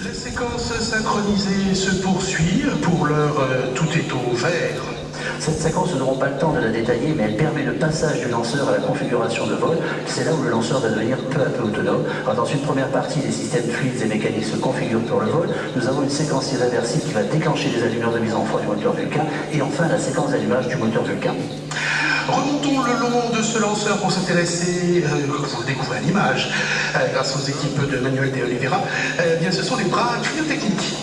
La séquence synchronisée se poursuit. Pour l'heure, tout est au vert. Cette séquence, nous n'aurons pas le temps de la détailler, mais elle permet le passage du lanceur à la configuration de vol. C'est là où le lanceur va devenir peu à peu autonome. Quand dans une première partie, les systèmes fluides et mécaniques se configurent pour le vol, nous avons une séquence irréversible qui va déclencher les allumeurs de mise en foi du moteur Vulcain, et enfin la séquence d'allumage du moteur Vulcain. Remontons le long de ce lanceur pour s'intéresser, vous le découvrez à l'image, grâce aux équipes de Manuel de Oliveira, bien ce sont les bras cryotechniques.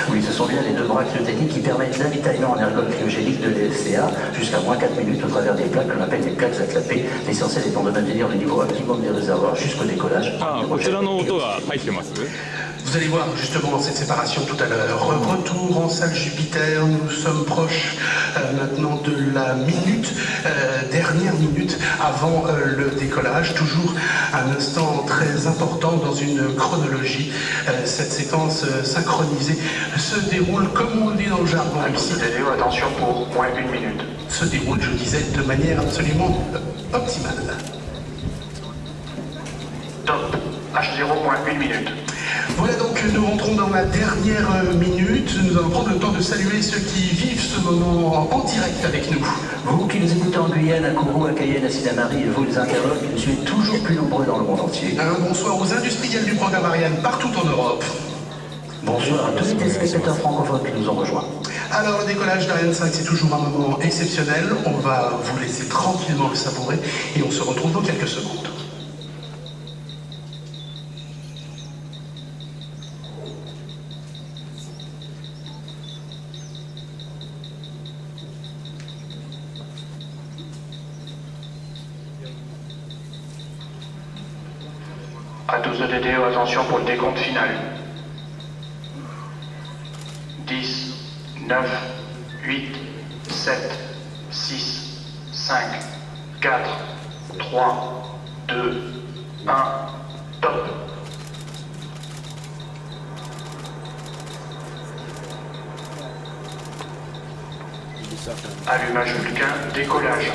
Oui, ce sont bien les deux bras cryotechniques qui permettent l'avitaillement en ergote cryogénique de l'EFCA jusqu'à moins 4 minutes au travers des plaques qu'on appelle des plaques à clapper. L'essentiel étant de maintenir le niveau optimum des réservoirs jusqu'au décollage. Vous allez voir justement cette séparation tout à l'heure. Retour en salle Jupiter, nous sommes proches maintenant de la minute, dernière minute avant le décollage. Toujours un instant très important dans une chronologie. Cette séquence synchronisée se déroule comme on le dit dans le jargon ici. Attention pour moins 1 minute. Se déroule, je disais, de manière absolument optimale. Top. H0 moins 1 minute. Voilà donc, nous rentrons dans la dernière minute. Nous allons prendre le temps de saluer ceux qui vivent ce moment en direct avec nous. Vous qui nous écoutez en Guyane, à Kourou, à Cayenne, à Sidamari, et vous les internautes qui nous suivez toujours plus nombreux dans le monde entier. Un bonsoir aux industriels du programme Ariane partout en Europe. Bonsoir à tous les téléspectateurs francophones qui nous ont rejoints. Alors, le décollage d'Ariane 5, c'est toujours un moment exceptionnel. On va vous laisser tranquillement le savourer et on se retrouve dans quelques secondes. À 12 de DDE, attention pour le décompte final. 10, 9, 8, 7, 6, 5, 4, 3, 2, 1, top. Allumage Vulcain, décollage.